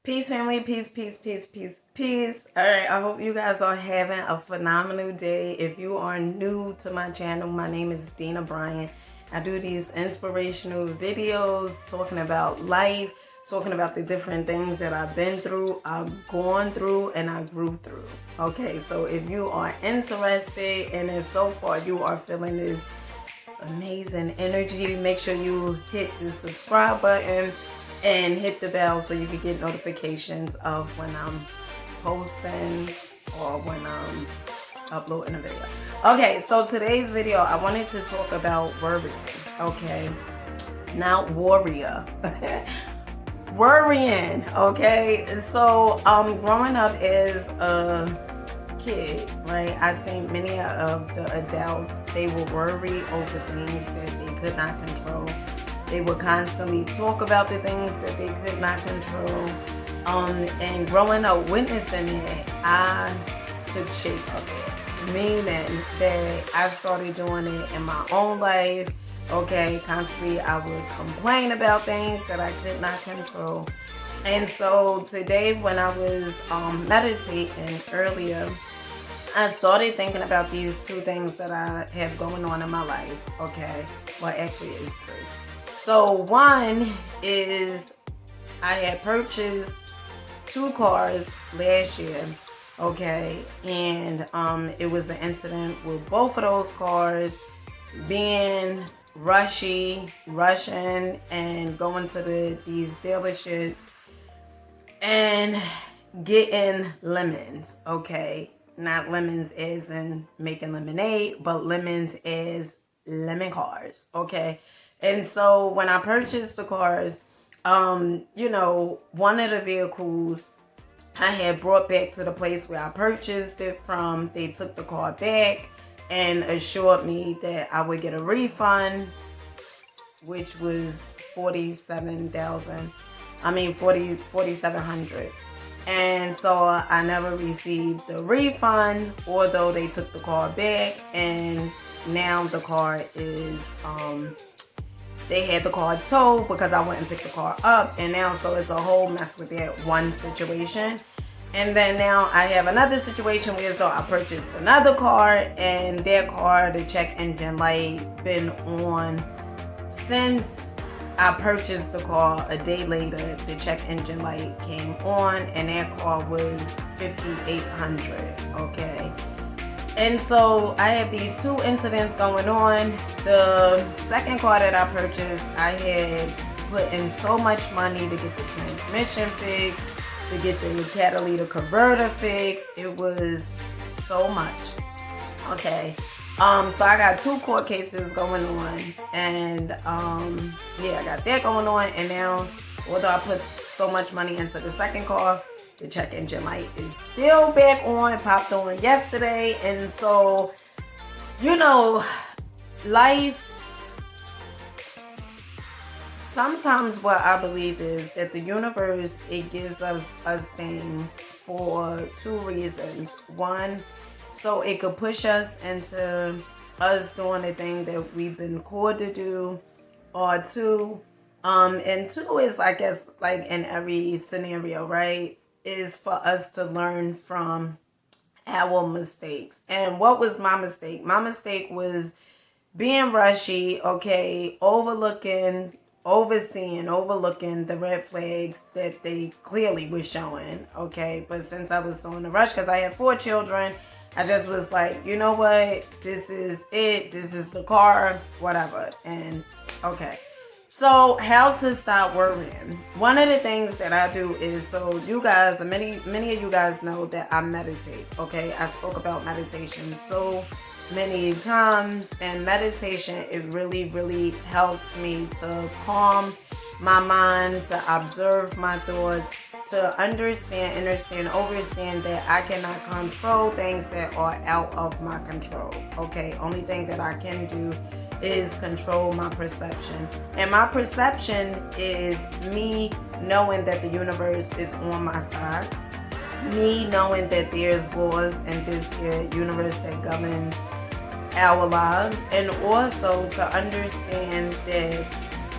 Peace, family. Peace, peace, peace, peace, peace. All right, I hope you guys are having a phenomenal day. If you are new to my channel, my name is Dina Bryant. I do these inspirational videos talking about life, talking about the different things that I've been through, I've gone through, and I grew through. Okay, so if you are interested, and if so far you are feeling this amazing energy, make sure you hit the subscribe button and hit the bell so you can get notifications of when I'm posting or when I'm uploading a video. Okay, so today's video, I wanted to talk about worrying. Okay, not warrior. Worrying. Okay, so growing up as a kid, right, I seen many of the adults, they will worry over things that they could not control. They would constantly talk about the things that they could not control. And growing up witnessing it, I took shape of it. Meaning that I started doing it in my own life. Okay, constantly I would complain about things that I could not control. And so today when I was meditating earlier, I started thinking about these two things that I have going on in my life. Okay, well actually it's three. So one is I had purchased 2 cars last year, okay, and it was an incident with both of those cars being rushing and going to these dealerships and getting lemons, okay, not lemons as in making lemonade, but lemons as lemon cars, okay. And so when I purchased the cars, you know, one of the vehicles I had brought back to the place where I purchased it from, they took the car back and assured me that I would get a refund, which was $4,700. And so I never received the refund, although they took the car back, and now the car is, they had the car towed because I went and picked the car up, and now so it's a whole mess with that one situation. And then now I have another situation where so I purchased another car, and that car, the check engine light been on since I purchased the car. A day later, the check engine light came on, and that car was $5,800. Okay. And so I have these 2 incidents going on. The second car that I purchased, I had put in so much money to get the transmission fixed, to get the catalytic converter fixed. It was so much. Okay. So I got 2 court cases going on, and yeah, I got that going on. And now, although I put so much money into the second car, the check engine light is still back on, popped on yesterday. And so, you know, life, sometimes what I believe is that the universe, it gives us things for 2 reasons. One, so it could push us into us doing the thing that we've been called to do, or 2, and 2 is, I guess, like in every scenario, right, is for us to learn from our mistakes. And what was my mistake? My mistake was being rushy, okay, overlooking the red flags that they clearly were showing, okay. But since I was so in a rush because I had 4 children, I just was like, you know what, this is it, this is the car, whatever. And okay, so how to stop worrying. One of the things that I do is, so you guys, many of you guys know that I meditate, okay. I spoke about meditation so many times, and meditation, it really helps me to calm my mind, to observe my thoughts, to understand that I cannot control things that are out of my control, okay. Only thing that I can do is control my perception. And my perception is me knowing that the universe is on my side, me knowing that there's laws in this universe that govern our lives, and also to understand that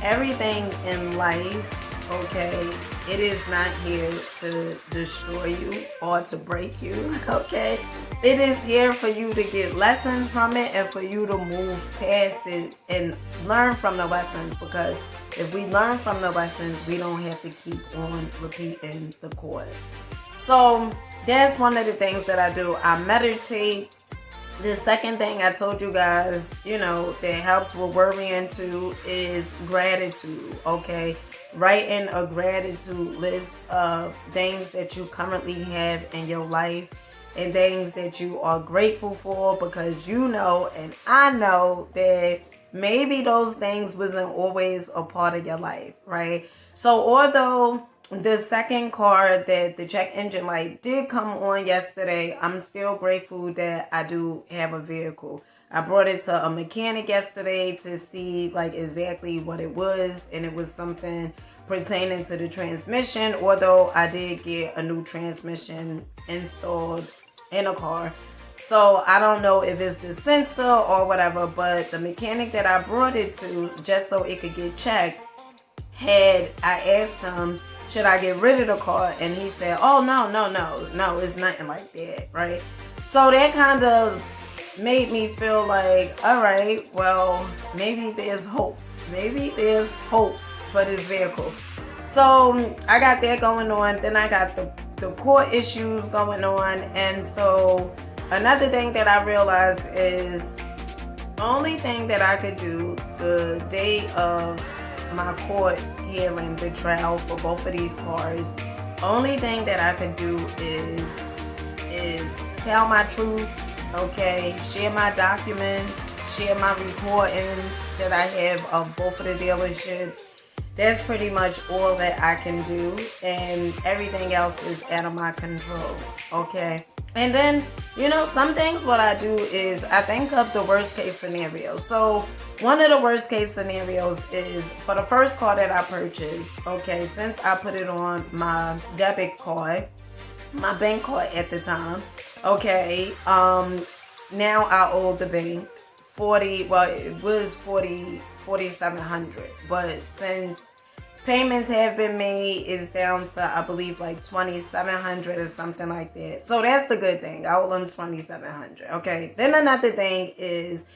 everything in life Okay, it is not here to destroy you or to break you. Okay, it is here for you to get lessons from it and for you to move past it and learn from the lessons, because if we learn from the lessons, we don't have to keep on repeating the course. So that's one of the things that I do. I meditate. The second thing I told you guys, that helps with worrying too, is gratitude. Okay, writing a gratitude list of things that you currently have in your life and things that you are grateful for, because and I know that maybe those things wasn't always a part of your life, right? So although the second car, that the check engine light did come on yesterday, I'm still grateful that I do have a vehicle. I brought it to a mechanic yesterday to see exactly what it was, and it was something pertaining to the transmission, although I did get a new transmission installed in a car. So I don't know if it's the sensor or whatever, but the mechanic that I brought it to, just so it could get checked, I asked him, should I get rid of the car? And he said, oh, no, it's nothing like that, right? So that kind of made me feel like, all right, well, maybe there's hope. Maybe there's hope for this vehicle. So I got that going on. Then I got the court issues going on. And so another thing that I realized is the only thing that I could do the day of my court hearing, the trial for both of these cars, only thing that I could do is tell my truth, okay, share my documents, share my recordings that I have of both of the dealerships. That's pretty much all that I can do, and everything else is out of my control, okay? And then, some things what I do is I think of the worst case scenario. So one of the worst case scenarios is for the first car that I purchased, okay, since I put it on my debit card, my bank card at the time, okay, now I owe the bank it was 4,700, but since payments have been made, it's down to, I believe, 2,700 or something like that. So that's the good thing. I owe them 2,700. Okay. Then another thing is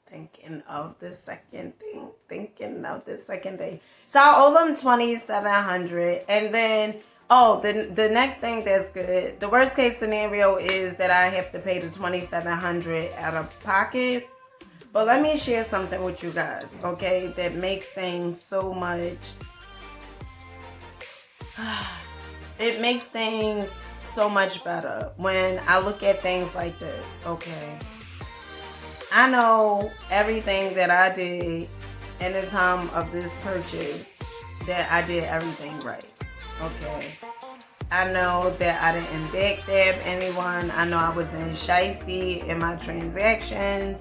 thinking of the second thing. So I owe them 2,700, and then the next thing that's good. The worst case scenario is that I have to pay the 2,700 out of pocket. But let me share something with you guys, okay, that makes things so much, it makes things so much better when I look at things like this, okay. I know everything that I did in the time of this purchase, that I did everything right, okay. I know that I didn't backstab anyone. I know I wasn't shiesty in my transactions.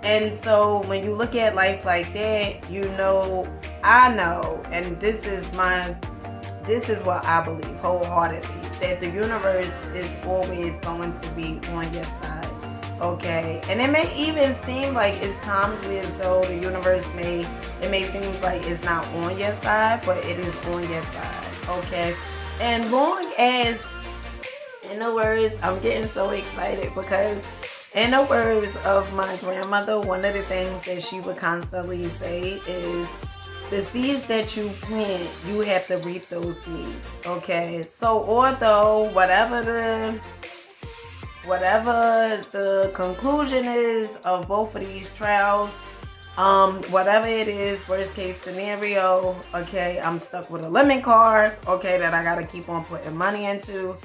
And so when you look at life like that, I know, and this is what I believe wholeheartedly, that the universe is always going to be on your side, okay? And it may even seem like it's times as though the universe it may seem like it's not on your side, but it is on your side, okay? And long as, in the words, I'm getting so excited because in the words of my grandmother, one of the things that she would constantly say is, the seeds that you plant, you have to reap those seeds, okay? So although whatever the conclusion is of both of these trials, whatever it is, worst case scenario, okay, I'm stuck with a lemon card, okay, that I gotta keep on putting money into.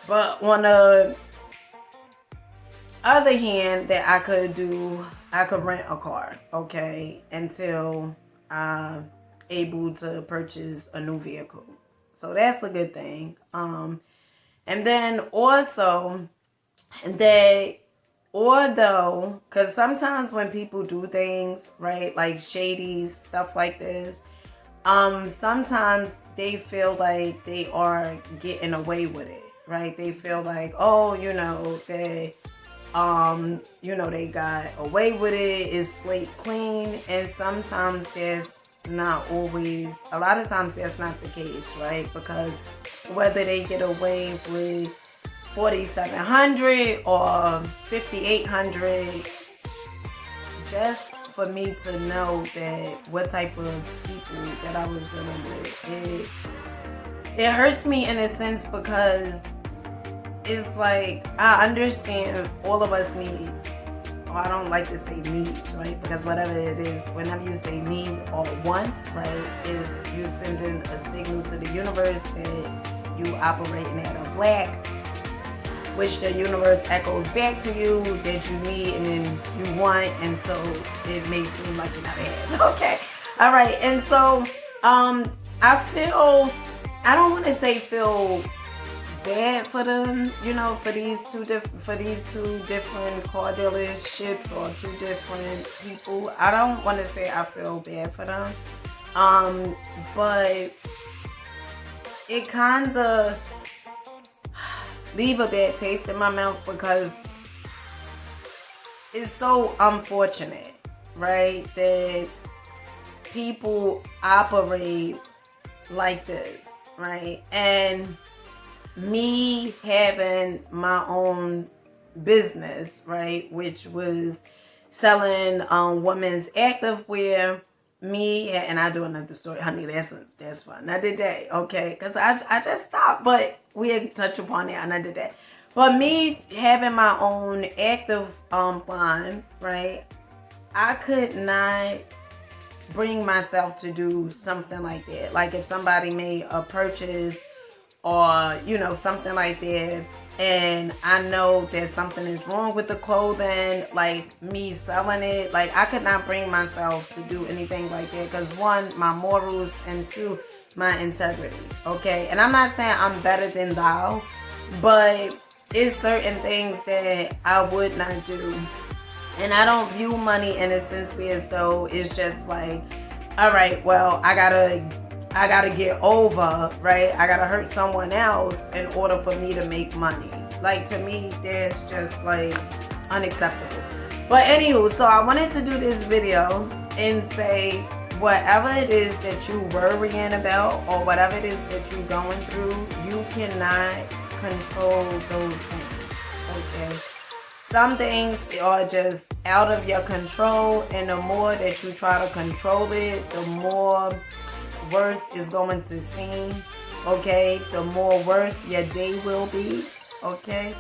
But on the other hand, that I could rent a car, okay, until I'm able to purchase a new vehicle. So that's a good thing. And then also that, although, because sometimes when people do things, right, like shady stuff like this, sometimes they feel like they are getting away with it, right? They feel like, You know, they got away with it, it's slate clean, and sometimes that's not always, a lot of times that's not the case, right? Because whether they get away with 4,700 or 5,800, just for me to know that what type of people that I was dealing with, it hurts me in a sense, because it's like, I understand all of us need, or I don't like to say need, right? Because whatever it is, whenever you say need or want, right, is you sending a signal to the universe that you operating at a lack, which the universe echoes back to you that you need and then you want, and so it may seem like you're not ahead. Okay, all right, and so I feel, I don't want to say feel bad for them, you know, for these two different car dealerships or two different people. I don't want to say I feel bad for them, but it kind of leave a bad taste in my mouth, because it's so unfortunate, right, that people operate like this, right? And me having my own business, right, which was selling women's activewear, me, and I do another story, honey, that's fun, another day, okay, because I just stopped, but we'll touch upon that another day. But me having my own active line, right, I could not bring myself to do something like that. Like if somebody made a purchase or, you know, something like that, and I know that something is wrong with the clothing, like me selling it, like I could not bring myself to do anything like that, because one, my morals, and two, my integrity, okay? And I'm not saying I'm better than thou, but it's certain things that I would not do. And I don't view money in a sense as though it's just like, all right, well, I gotta get over, right? I gotta hurt someone else in order for me to make money. Like, to me, that's just like unacceptable. But anywho, so I wanted to do this video and say, whatever it is that you worrying about or whatever it is that you're going through, you cannot control those things, okay? Some things are just out of your control, and the more that you try to control it, the more worse is going to seem, okay? The more worse your day will be, okay?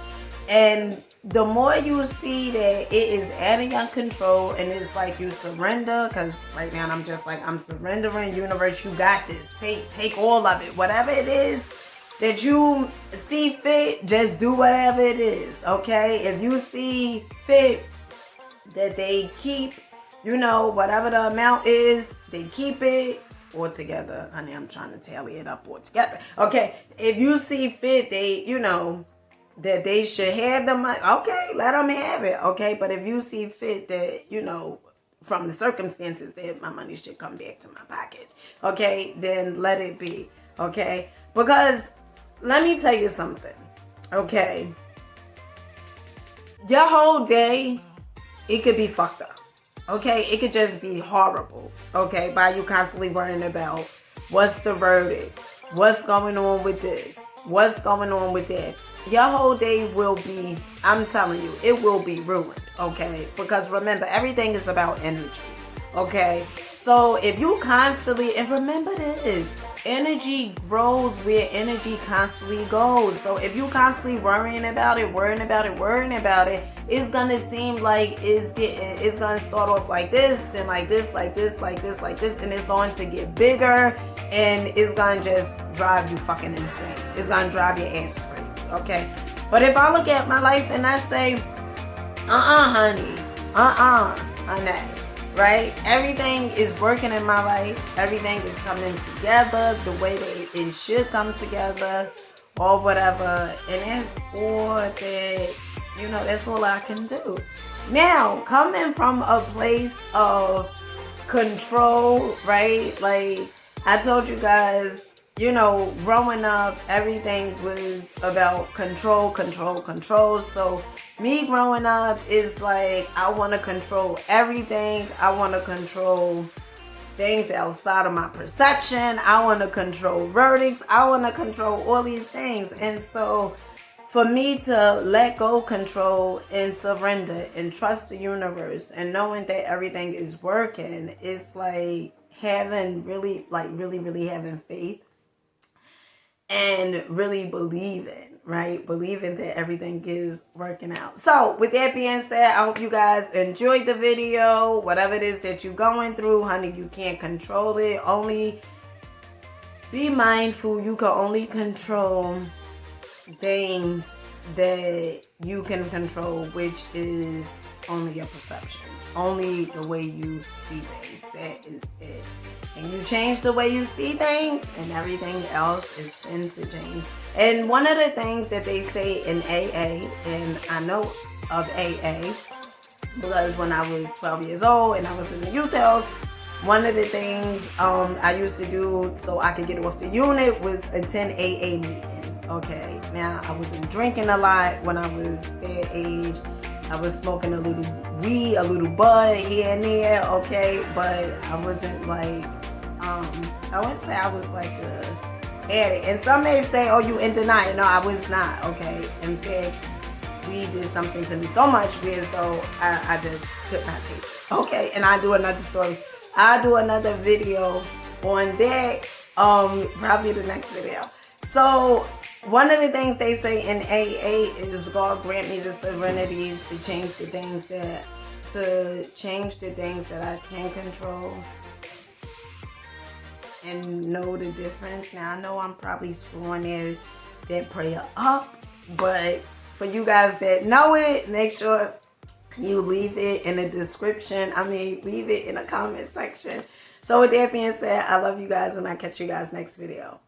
And the more you see that it is out of your control, and it's like you surrender, because right now I'm just like, I'm surrendering. Universe, you got this. Take all of it. Whatever it is that you see fit, just do whatever it is, okay? If you see fit that they keep, you know, whatever the amount is, they keep it all together. Honey, I'm trying to tally it up all together. Okay, if you see fit, they, you know, that they should have the money, okay, let them have it, okay? But if you see fit that, you know, from the circumstances that my money should come back to my pockets, okay, then let it be, okay? Because let me tell you something, okay? Your whole day, it could be fucked up, okay? It could just be horrible, okay? By you constantly worrying about what's the verdict, what's going on with this, what's going on with that. Your whole day will be, I'm telling you, it will be ruined, okay? Because remember, everything is about energy, okay? So if you constantly, and remember this, energy grows where energy constantly goes. So if you constantly worrying about it, it's gonna seem like it's gonna start off like this, then like this, like this, like this, like this, and it's going to get bigger, and it's gonna just drive you fucking insane. It's gonna drive your ass crazy, okay? But if I look at my life and I say, honey, honey, right? Everything is working in my life. Everything is coming together the way that it should come together, or whatever. And that's all that, you know, that's all I can do. Now, coming from a place of control, right? Like I told you guys, you know, growing up, everything was about control. So Me growing up is like, I want to control everything. I want to control things outside of my perception. I want to control verdicts. I want to control all these things. And so for me to let go, control, and surrender and trust the universe and knowing that everything is working, it's like having really having faith and really believing, right? Believing that everything is working out. So with that being said, I hope you guys enjoyed the video. Whatever it is that you're going through, honey, you can't control it. Only be mindful. You can only control things that you can control, which is only your perception, only the way you see things. That is it. And you change the way you see things, and everything else is going to change. And one of the things that they say in AA, and I know of AA because when I was 12 years old and I was in the youth house, one of the things I used to do so I could get off the unit was attend AA meetings. Okay, now I wasn't drinking a lot when I was that age. I was smoking a little weed, a little bud here and there, okay, but I wasn't like, I wouldn't say I was like a addict. And some may say, oh, you in denial. No, I was not, okay. In fact, weed did something to me so much as though I just could not take it, okay. And I'll do another story. I'll do another video on that, probably the next video. So one of the things they say in AA is, God grant me the serenity to change the things that I can control and know the difference. Now I know I'm probably screwing that prayer up, but for you guys that know it, make sure you leave it in the description. Leave it in the comment section. So with that being said, I love you guys and I'll catch you guys next video.